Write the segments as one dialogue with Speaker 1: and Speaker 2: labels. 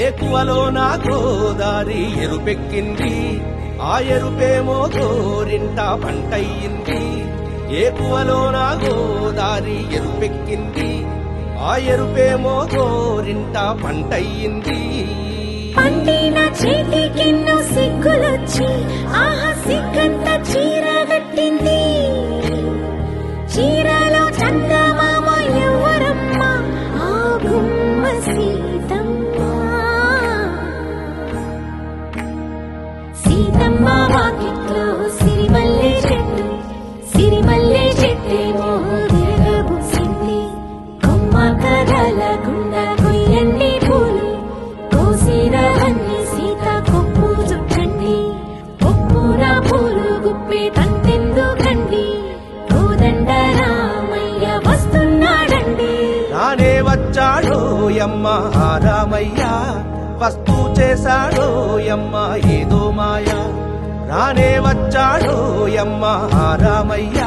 Speaker 1: ఏకువలో నా గోదారి ఎరుపెక్కింది, ఆ ఎరుపేమో గోరింట పంటయ్యింది. ఏకువలో నా గోదారి ఎరుపెక్కింది, ఆ ఎరుపేమో గోరింట పంటయ్యింది.
Speaker 2: పండిన చేతికెన్నో సిగ్గులొచ్చి ఆహా సిగ్గంత చీర కట్టింది. చీరలో చందమామ ఎవరమ్మ, ఆ గుమ్మ సీతమ్మ. సీతమ్మ వాకిట్లో సిరిమల్లె చెట్టు, సిరిమల్లె చెట్టేమో విరగబూసింది. కొమ్మ కదలకుండా కొయ్యండి పూలు, కోసిరవన్నీ సీత కొప్పు చుట్టండి. కొప్పున పూలు గుప్పే తంతెందుకండి, కోదండ రామయ్య వస్తున్నాడండి.
Speaker 1: రానే వచ్చాడో యమ్మ ఆ రామయ్య, వస్తూ చేశాడో యమ్మ ఏదో మాయ. రానే వచ్చాడో యమ్మ ఆ రామయ్య,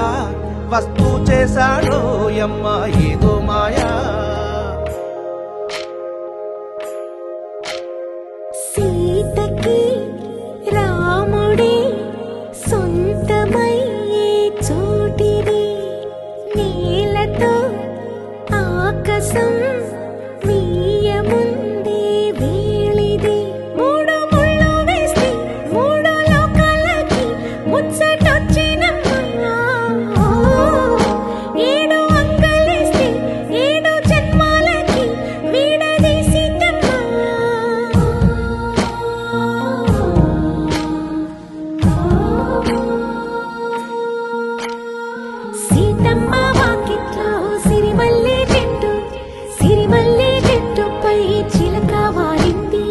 Speaker 1: వస్తూ చేశాడో యమ్మ ఏదో మాయా.
Speaker 2: సీతకి రాముడే సొంతమయ్యే చోటిది, నేలతో ఆకాశం వీయముందే వేళిది. మూడు ముళ్ళు వేస్తే మూడు లోకాలకి ముచ్చటొచ్చినమ్మా. ఏడు అంగలేస్తే ఏడు జన్మాలకి వీడదీసిద్దమ్మా. సీతమ్మ వాకిట్లో సిరిమల్లె చెట్టు, సిరిమల్లె చెట్టుపై చిలక వాలింది.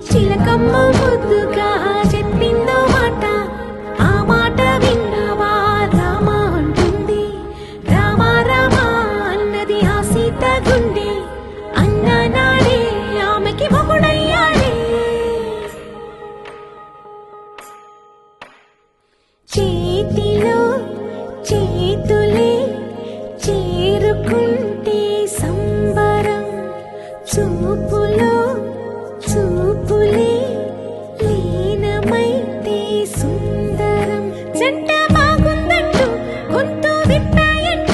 Speaker 2: చిలకమ్మ ముద్దుగా చెప్పిందో మాట, ఆ మాట విన్నావా రామ అంటుంది. రామ రామ అన్నది ఆ సీత గుండె, అన్న నాడే ఆమెకి మొగుడయ్యాడే. చేతిలో చేతులే చేరుకుంటే సంబరం, చూపులో చూపులే లీనమైతే సుందరం. జంట బాగుందంటూ గొంతు విప్పాయంట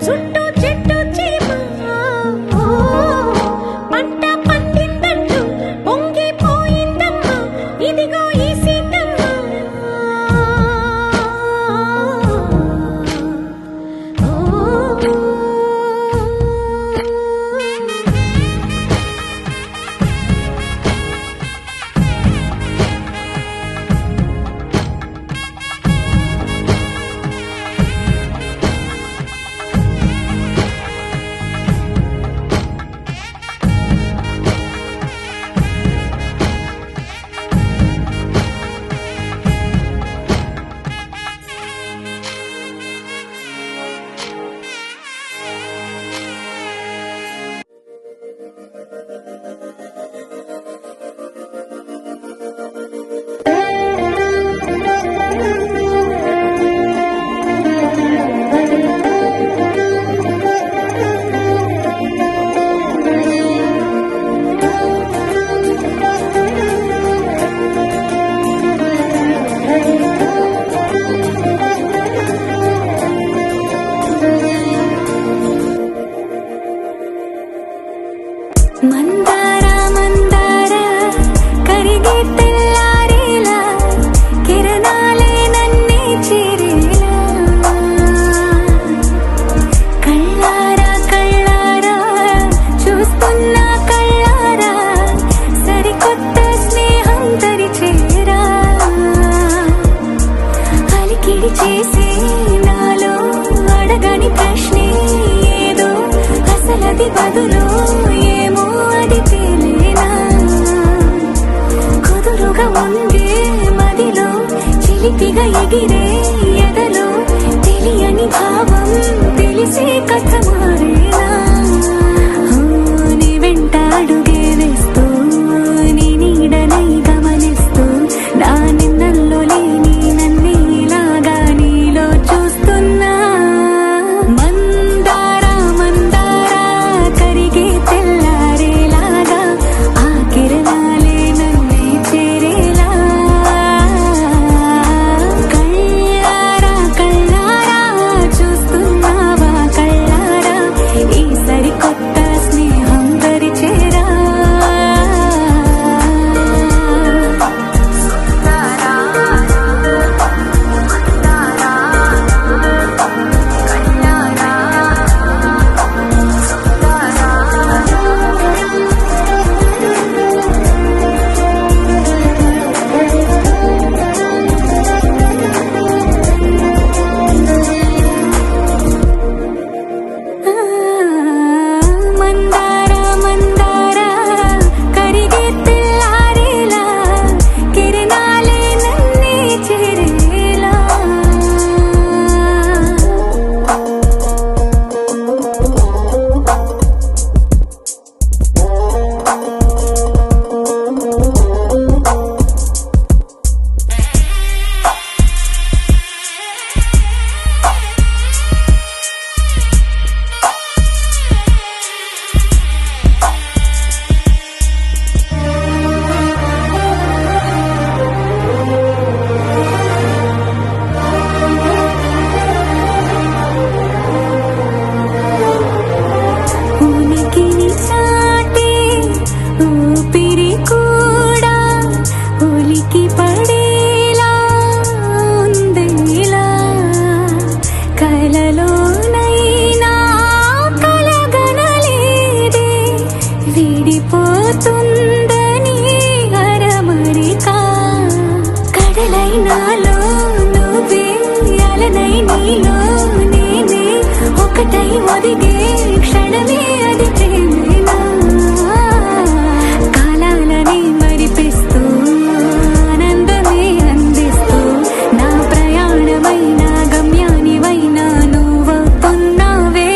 Speaker 2: చుట్టూ చెట్టు చీమ. పంట పండిందంటూ పొంగిపోయిందమ్మా, ఇదిగో ఈ సీతమ్మ. మందార మందార కరిగే తెల్లారేలా, కిరణాలే నన్నే చేరేలా. కళ్ళారా కళ్ళారా చూస్తున్నా కళ్ళారా, సరికొత్త స్నేహం తరిచేరా. అలికిడి చేసే నాలో అడగని ప్రశ్నే ఏదో, అసలది బదులు ఏమో అది తేలేనా. కుదురుగా ఉండే మదిలో చిలిపిగా ఎగిరే ఎదలో, తెలియని భావం తెలిసే కథ మారేనా. నీ వెంట అడుగే వేస్తూ, నీ నీడనై గమనిస్తూ, నా నిన్నల్లో లేని నన్నే ఇలాగా నీలో చూస్తున్నా. మందార మందార కరిగే తెల్లారేలాగా, ఆ కిరణాలే నీడై నాలో నువ్వే అలనై నీలో నేనే ఒకటై ఒదిగే క్షణమే అది ప్రేమేనా కాలాలని మరిపిస్తూ ఆనందమే అందిస్తూ నా ప్రయాణమైన గమ్యానివైనా నువ్వవుతున్నావే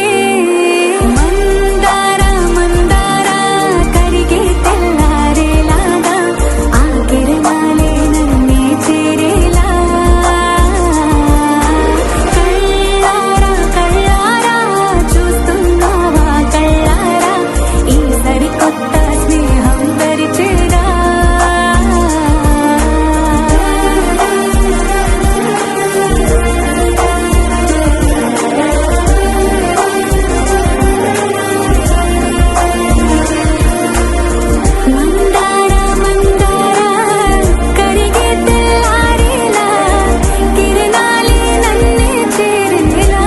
Speaker 2: మందార మందార కరిగే తెల్లారేలాగా ఆ కిరణాలే నన్నే చేరేలా కళ్ళారా కళ్ళారా చూస్తున్నావా కళ్ళారా ఈ సరికొత్త స్నేహం పరిచేరా మందార మందార కరిగే తెల్లారేలా కిరణాలే నన్నే చేరేలా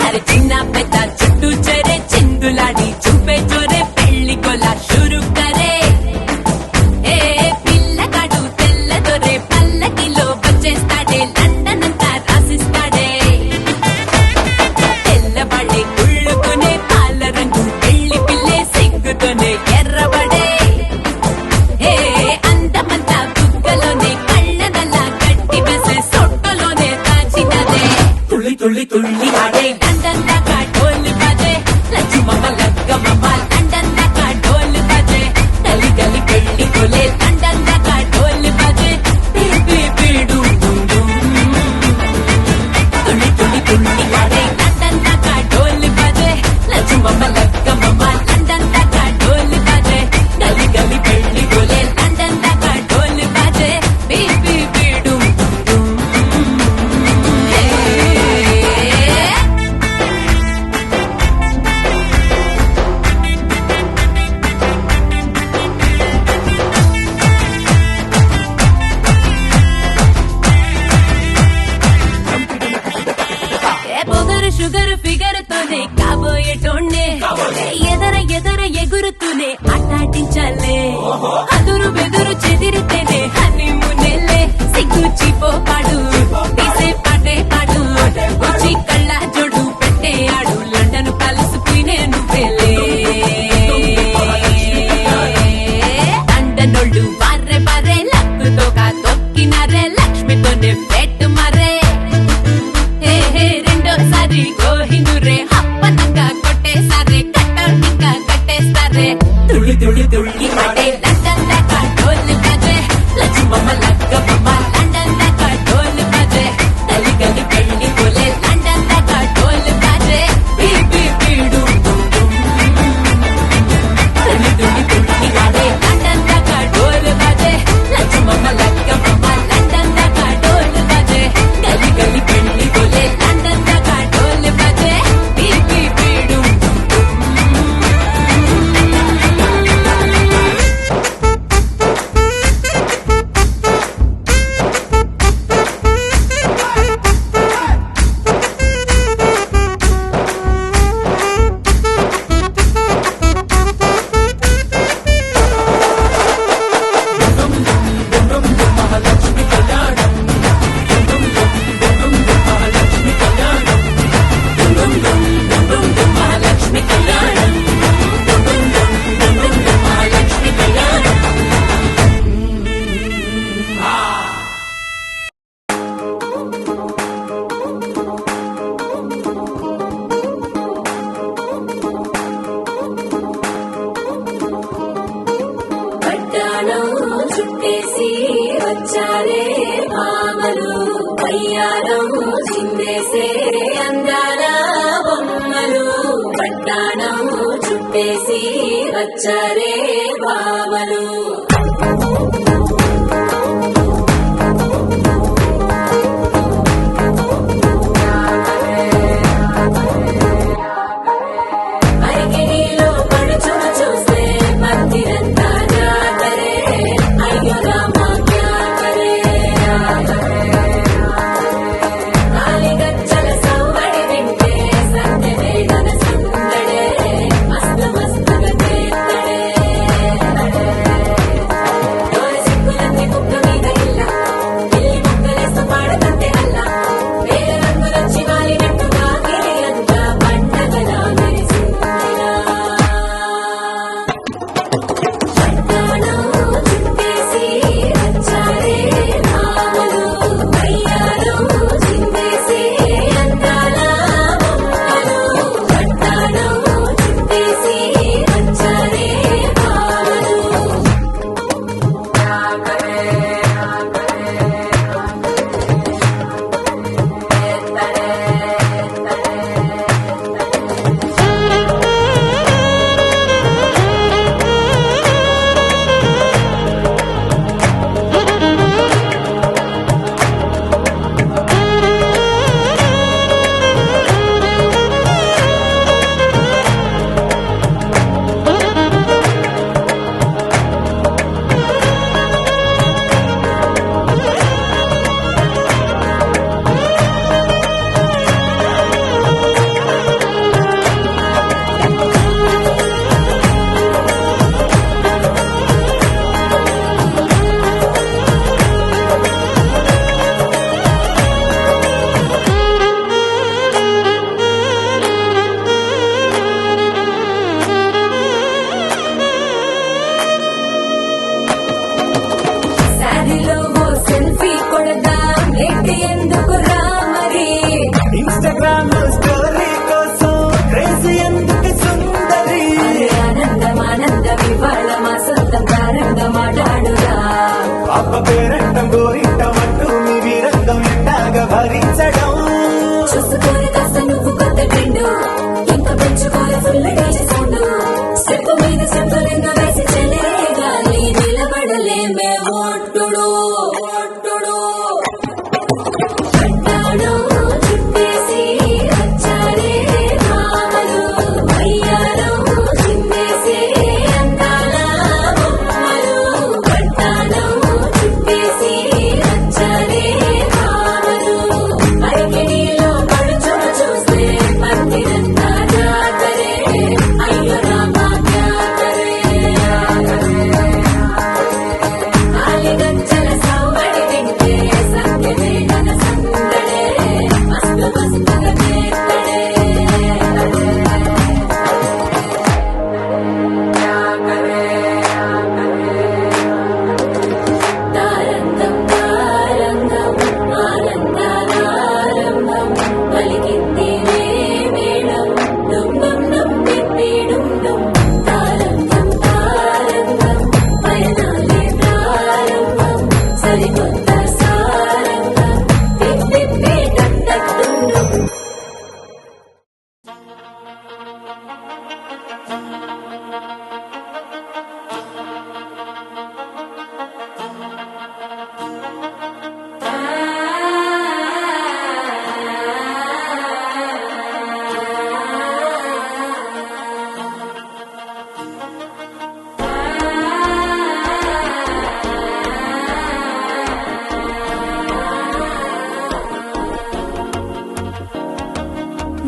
Speaker 3: అరే చిన్న పెద్ద చుట్టూ చెరే చిందులాడి చూపే చోరే పెళ్లి కొలా షురు కరే ఏ పిల్లగాడు తెల్లదొరే పల్లకిలో వచ్చేస్తాడే లండన్ అంతా రాసిస్తాడే తెల్లబడే కుళ్ళుకునే పాల రంగు పెళ్లి పిల్లే సిగ్గుతోనే ఎర్రబడే ఏ అందమంతా బుగ్గలోనే కళ్ళనల్లా గట్టి వేసే సొట్టలోనే దాచినదే తుళ్ళి తుళ్ళి తుళ్ళి ఆడే లండన్ దాకా ఢోలు బజే లక్ష్మమ్మ లగ్గమ్మ లండన్ దాకా ఢోలు బజే గలి గలి పెళ్లి కొలే లండన్ దాకా ఢోలు బజే బేబీ బీడు తుళ్ళి తుళ్ళి తుళ్ళి ఆడే లండన్ దాకా ఢోలు బజే లక్ష్మమ్మ లగ్గమ్మ లండన్ దాకా ఢోలు బజే గలి గలి పెళ్లి కొలే లండన్ దాకా ఢోలు బజే బేబీ బీడు పొగరు షుగర్ ఫిగర్ తోనే కాబోయేటోండే ఎదర ఎగురుతూనే అట్టాటించాలే అదురు బెదురు చెదిరితేనే హనీమూనేలే సిగ్గు చీపోపాడు తీసే పాటే పాడు వచ్చి కళ్ళ జోడు పెట్టే ఆడు లండన్ కలుసుకునే నువ్వేలే లండనోళ్ళు బార్రే బార్రే లక్కుతోగా తొక్కినారే లక్ష్మితోనే పెట్టు మరే రెండోసారి గోహిందురే అప్పనంగా కొట్టేసారే కట్టౌటింగా కట్టేస్తారే తుళ్ళి తుళ్ళి తుళ్ళి ఆడే లండన్ దాకా ఢోలు బజే లక్ష్మమ్మ లగ్గమ్మ లండన్ దాకా ఢోలు బజే గలి గలి పెళ్లి కొలే లండన్ దాకా చుట్టేసి వచ్చారే భామలు అయ్యారం చిందేసే అందాల బొమ్మలు పట్టాణం చుట్టేసి వచ్చారే భామలు అరికిలో పడుచును చూస్తే మందిరంతా జాతరే అయ్యో రామా క్యా కరే కాలిగజ్జల సవ్వడి వింటే సంధ్య వేదన సందడే మస్తు మస్తుగా చేస్తడే డోలి సిక్కులన్నీ కుక్క మీద ఇల్ల పిల్లి ముక్కలేస్తూ పాడుతంటే అల్ల వేల రంగులొచ్చి వాలినట్టుగా గిరియంతా పండగలా మెరిసిందిరా పట్టాణం చుట్టేసి వచ్చారే భామలు అయ్యారం చిందేసే అందాల బొమ్మలు పట్టాణం చుట్టేసి వచ్చారే భామలు శారీలో ఓ సెల్ఫీ కొడదాం లేట్ ఎందుకు రా మరి
Speaker 4: ఇన్స్టాగ్రామ్ స్టోరీ కోసం క్రేజీ ఎందుకు సుందరి
Speaker 3: అరే ఆనందం ఆనందం ఇవాళ మా సొంతం కారంగా మాట్లాడురా
Speaker 4: పాప పేరంటం గోరింటం అంటూ మీ వీరంగం ఎండాగా భరించడం
Speaker 3: చూసుకొని కాస్త నువ్వు కొత్త ట్రెండ్ ఇంకా పెంచుకోలే ఫుల్ డేజ్ సౌండ్ స్టెప్ మీద స్టెప్పులెన్నో వేసి చెలే గాలి నిలబడలేమే ఒట్టుడు ఒట్టుడు పట్టాణం చుట్టేసి వచ్చారే భామలు అయ్యారం చిందేసే అందాల బొమ్మలు పట్టాణం చుట్టేసి వచ్చారే భామలు అరికిలో పడుచును చూస్తే మందిరంతా జాతరే అయ్యో రామా క్యా కరే కాలిగజ్జల సవ్వడి వింటే సంధ్య వేదన సందడే మస్తు మస్తుగా చేస్తడే తారంగం తారంగం ఆనందారంభం పలికింది మేళం డుమ్ డుమ్ డుమ్ టిప్పి డుమ్ డుమ్ తారంగం తారంగం పయనాలే ప్రారంభం సరికొత్త సారంగం టిప్పి టక్ టక్ డుమ్ డుమ్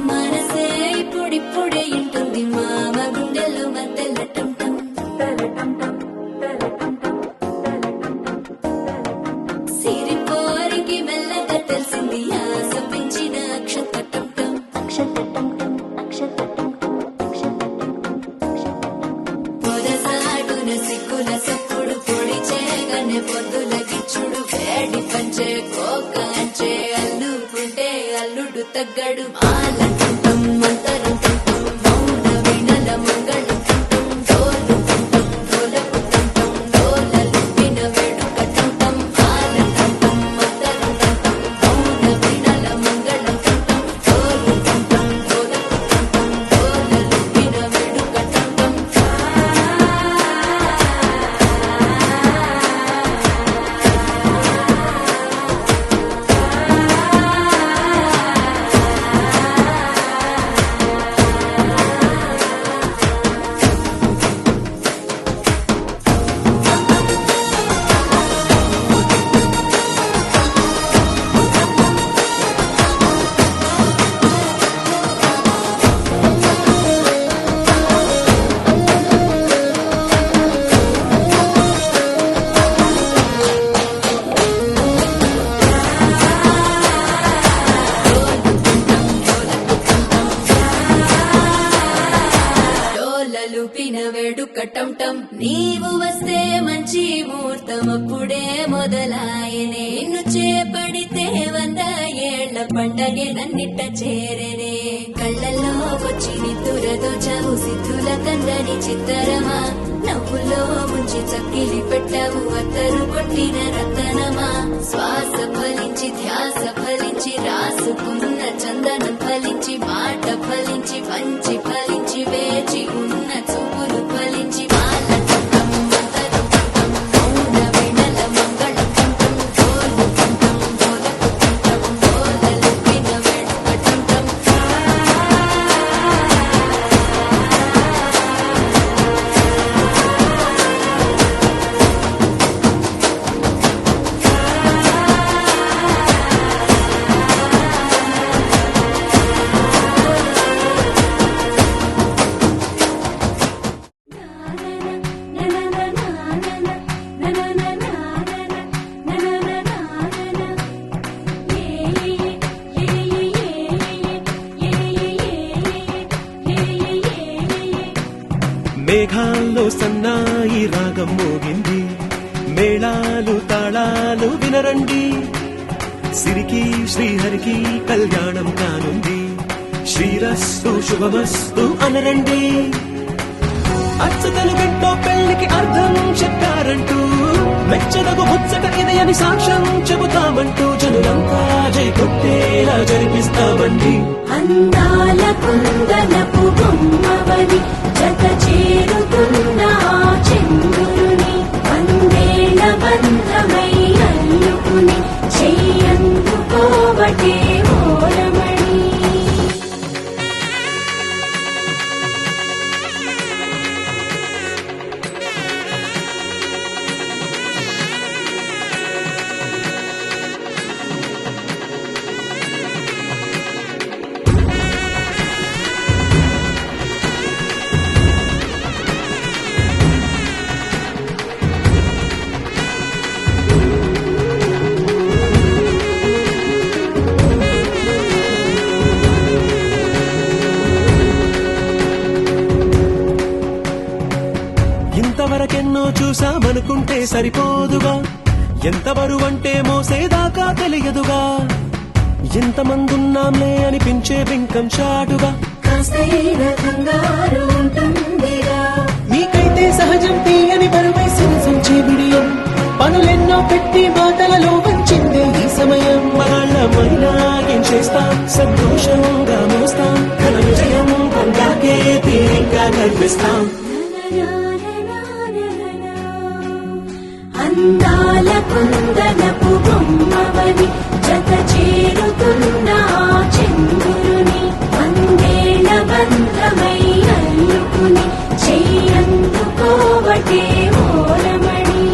Speaker 3: మనసే ఇప్పుడిప్పుడే ఇంటుంది మామ గుండెల్లో మధ్యలో టం టం సిరిపోరికి మెల్లగా తెలిసింది ఆశ పెంచిన అక్షతటం పొదసాటున సిక్కుల సప్పుడు పొడి చేయగానే పొద్దుల గిచ్చుడు వేడి పంచే కోక అంచే అల్లుకుంటే అల్లుడు తగ్గడు ఆలంటుంటం మంతరం టుంటం మౌన వినల మంగళం టుంటం డోలు టుంటం డోలకు టుంటం డోలలుప్పిన వేడుక చూపిన వేడుక టం నీవు వస్తే మంచి ముహూర్తం అప్పుడే మొదలాయనే నిన్ను చేపడితే 100 ఏళ్ల పండగే నన్నిట్ట చేరనే కళ్ళల్లో వచ్చి నిద్దురతో చావు సిద్ధుల కందని చిత్తరమా నవ్వులో ముంచి చక్కిలి పెట్టావు అత్తరు కొట్టిన రతనమా శ్వాస ఫలించి ధ్యాస ఫలించి రాసుకున్న చందనం ఫలించి మాట ఫలించి పంచి ఫలించి వేచి ఉన్న చూపులు ఫలించి మాల చుట్టం మంతరం చుట్టం మౌన వెనల మంగళం చుట్టం జోలు చుట్టం జోలకు చుట్టం జోలలిపిన వెంట చుట్టం
Speaker 5: మేఘాల్లో సన్నాయి రాగం మోగింది మేళాలు తాళాలు వినరండి సిరికి శ్రీహరికి కళ్యాణం కానుంది శ్రీరస్తు శుభమస్తు అనరండి అచ్చతలు గంటో పెళ్లికి అర్థం చెప్పారంటూ మెచ్చదగు ముచ్చట ఇది అని సాక్ష్యం చెబుతామంటూ జనులంతా జై కొట్టేలా జరిపిస్తామండి
Speaker 2: అందాల కుందనపు బొమ్మవని జత చేరుతున్న ఆ చంద్రుని 100 ఏళ్ల బంధమై అల్లుకుని చెయ్యందుకోవటే ఓరమణి
Speaker 5: ఇంతవరకెన్నో చూసామనుకుంటే సరిపోదుగా ఎంత బరువంటే మోసేదాకా తెలియదుగా ఎంతమందున్నాంలే అనిపించే బింకం చాటుగా
Speaker 2: కాస్తైన కంగారు ఉంటుందిగా
Speaker 5: మీకైతే సహజం తీయని బరువై సంచే బిడియం పనులెన్నో పెట్టి మాటలలో వచ్చిందే ఈ సమయం మగాళ్ళమైనా ఏం చేస్తాం సంతోషంగా మోస్తాం ఘన విజయం పొందాకే తీరిగ్గా కనిపిస్తాం
Speaker 2: అందాల కుందనపు బొమ్మవని జత చేరుతున్న ఆ చంద్రుని 100 ఏళ్ల బంధమై అల్లుకుని చెయ్యందుకోవటే ఓరమణి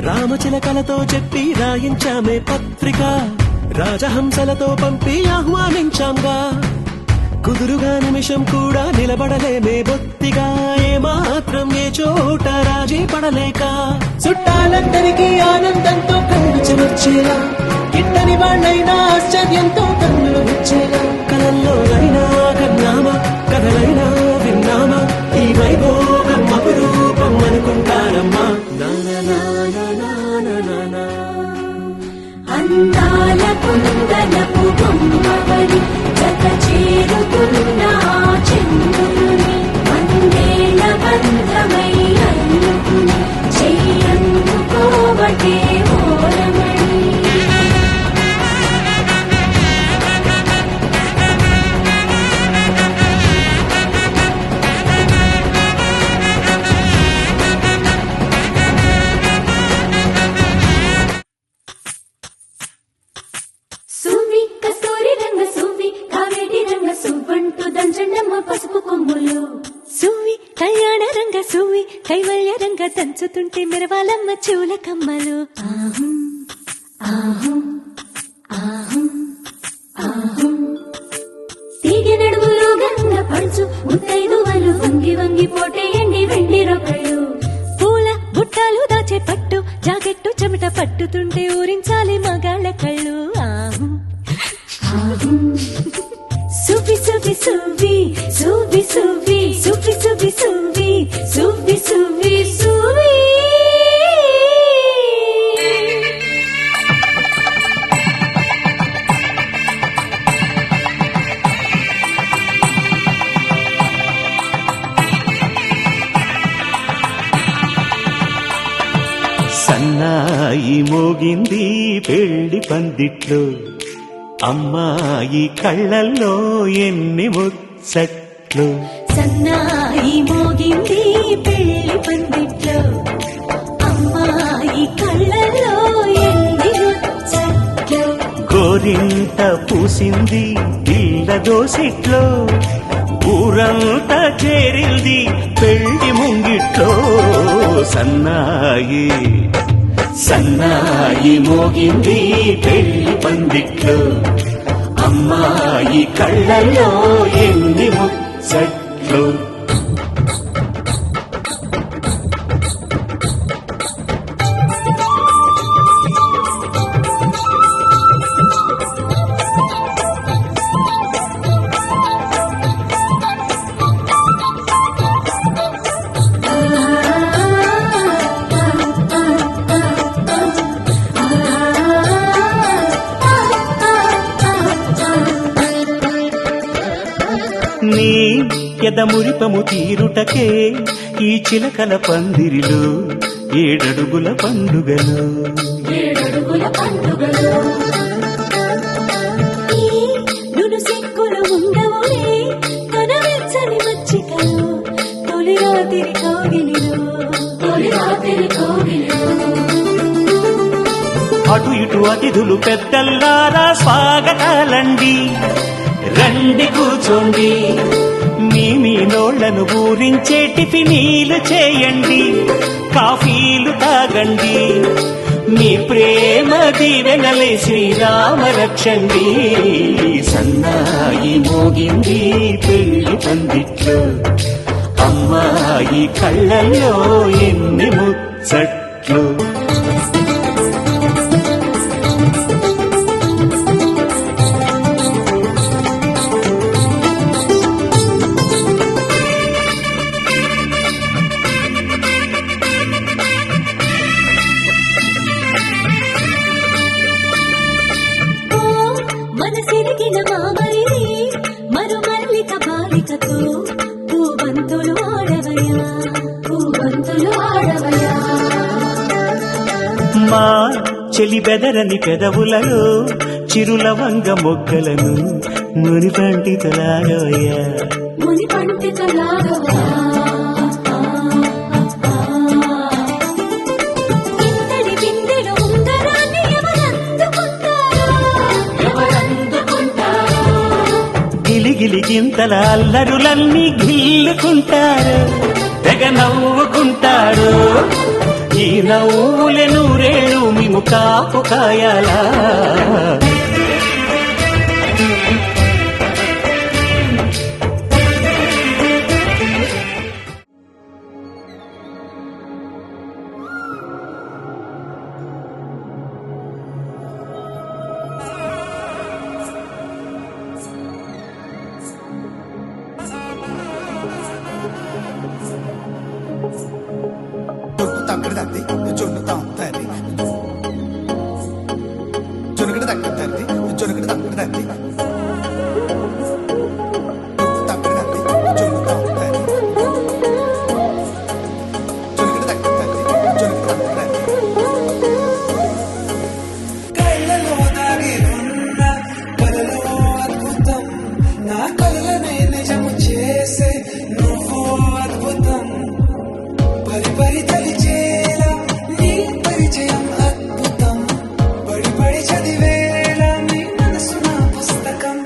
Speaker 5: రామచిలకలతో చెప్పి రాయించామే పత్రిక రాజహంసలతో పంపి ఆహ్వానించాంగా కుదురుగా నిమిషం కూడా నిలబడలేమే బొత్తిగా ఏమాత్రం ఏ చోట రాజీ పడలేక చుట్టాలందరికీ ఆనందంతో కళ్ళు చెమర్చేలా గిట్టని వాళ్ళైనా ఆశ్చర్యంతో కన్నులు వచ్చేలా కలల్లోనైనా కన్నామా కథలైనా విన్నామా ఈ వైభోగం అపురూపం అనుకుంటారమ్మా
Speaker 2: అందాల కుందనపు బొమ్మవని జత చేరుతున్న ఆ చంద్రుని 100 ఏళ్ల బంధమై అల్లుకుని చెయ్యందుకోవటే ఓరమణి కైవల్య రంగ దంచుతుంటే మెరవాలమ్మ చెవుల కమ్మలు ఆహం ఆహం ఆహం ఆహం తీగ నడుములో గంగ పడుచు ముత్తైదువలు వంగి వంగి పోటేయండి వెండి రొకళ్ళు పూల బుట్టాలు దాచే పట్టు జాకెట్టు చెమట పట్టుతుంటే ఊరించాలి మగాళ్ళ కళ్ళు ఆహం ఆహం సువి సువి సువి సువి సువి సువి సువి సువి సువి సువి సువి
Speaker 5: సన్నాయి మోగింది పెళ్లి పందిట్లో అమ్మాయి కళ్ళల్లో ఎన్ని ముచ్చట్లు
Speaker 2: సన్నాయి మోగింది పెళ్లి పందిట్లో అమ్మాయి కళ్ళలో ఎన్ని ముచ్చట్లు
Speaker 5: గోరింట పూసింది పిల్ల దోసిట్లో ఊరంతా చేరింది పెళ్లి ముంగిట్లో సన్నాయి సన్నాయి మోగింది పెళ్లి పందిట్లో అమ్మాయి కళ్ళల్లో ఎన్ని ముచ్చట్లు నీ ఎదమురిపము తీరుటకే ఈ చిలకల పందిరిలో ఏడడుగుల పండుగలు
Speaker 2: ఏడడుగుల పండుగలు ఈ నుడు సిక్కులు ఉండవులే కనవెచ్చని మచ్చికలు తొలి రాత్రి కోగిలిలో తొలి రాత్రి కోగిలిలో
Speaker 5: అటు ఇటు అతిథులు పెద్దల్లారా స్వాగతాలండి రండి కూర్చోండి మీ నోళ్లను ఊరించే టిఫినీలు చేయండి కాఫీలు తాగండి మీ ప్రేమ దీవెనలే శ్రీరామ రక్షండి సన్నాయి మోగింది పెళ్లి పందిట్లో అమ్మాయి కళ్ళల్లో ఎన్ని ముచ్చట్లు
Speaker 2: మనసిరిగిన మామరిది మరుమల్లిక బాలికతో పూబంతులు ఆడవయా పూబంతులు ఆడవయా
Speaker 5: మా చెలి బెదరని పెదవులలో చిరులవంగ మొగ్గలను మునిపంటితలాగవయ్యా
Speaker 2: ముని పండితలాగవయా ఇంతటి బిందెలో ఉంగరాన్ని ఎవరందుకుంటారో
Speaker 5: గిలిగిలి గింతల అల్లరులన్నీ గిల్లుకుంటారు తెగ నవ్వుకుంటారు ఈ నవ్వులే నూరేళ్ళు మేము కాపు కాయాలా
Speaker 6: చదివేలా నీ మనసు నా పుస్తకం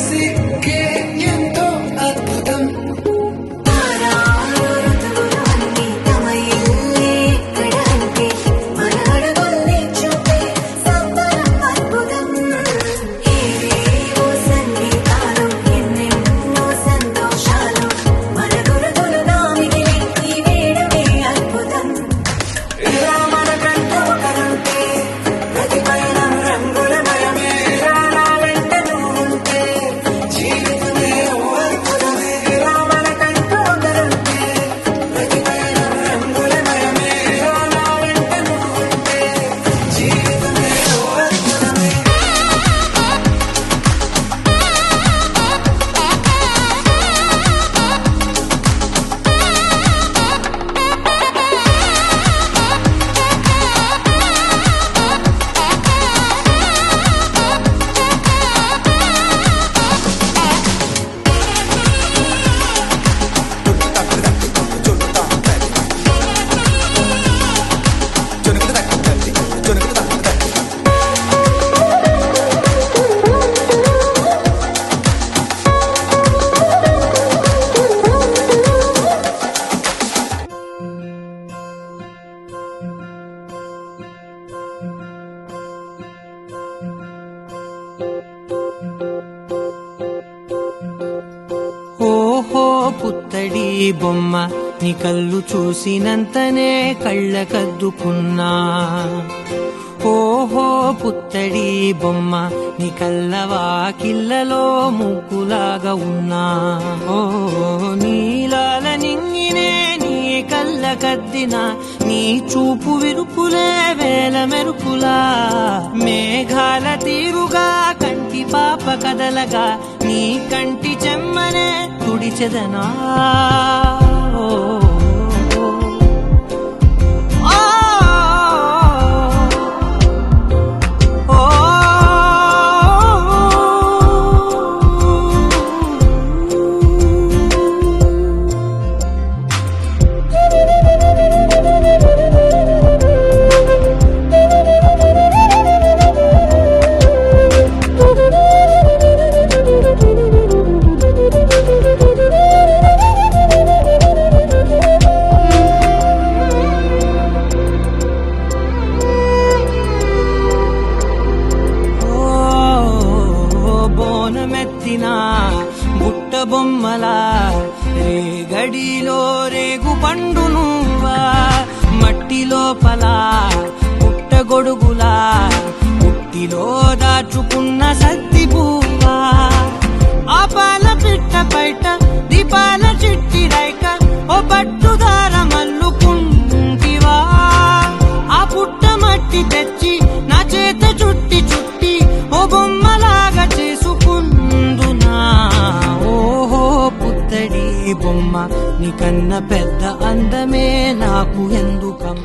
Speaker 6: సిక్కే ఎంతో అద్భుతం. ఇలా మనకంటూ ఒకరుంటే ప్రతి పయనం రంగులమయమే. ఇలా నా వెంట నువ్వుంటే జీవితమే ఓ అద్భుతమే. ఇలా మనకంటూ ఒకరుంటే ప్రతి పయనం రంగులమయమే. ఇలా నా వెంట నువ్వుంటే జీవితమే ఓ అద్భుతమే.
Speaker 7: ఓహో పుత్తడి బొమ్మ నీ కళ్ళు చూసినంతనే కళ్ళకద్దుకున్నా. ఓహో పుత్తడి బొమ్మ నీ కళ్ళవాకిళ్ళలో ముగ్గులాగా ఉన్నా. ఓ నీలాల నింగినే నీ కళ్ళకద్దిన నీ చూపు విరుపులే వేల మెరుపులా. మేఘాల తీరుగా కంటి పాప కదలగా నీ కంటి చెమ్మనే తుడిచెదనా. ఓ, ఓ, ఓ, బోనమెత్తిన బుట్ట బొమ్మలా రేగడిలో రేగు పండు నువ్వా. మట్టి లోపల పుట్ట గొడుగులా పుట్టిలో దాచుకున్న సత్తి పువ్వా. ఆ పాల పిట్ట బయట దీపాల చిట్టి రైక ఓ పట్టుదార మల్లుకుంటివా. ఆ పుట్ట మట్టి తెచ్చి నా చేత చుట్టి చుట్టి ఓ బొమ్మలాగా చేసుకుందునా. ఓహో పుత్తడి బొమ్మ నీకన్న పెద్ద అందమే నాకు ఎందుకం.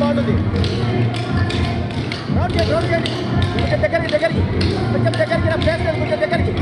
Speaker 1: బాగుంటుంది. రౌండ్ చేయండి కొంచెం దగ్గరికి కొంచెం దగ్గరికి నా ప్లేస్ కొంచెం దగ్గరికి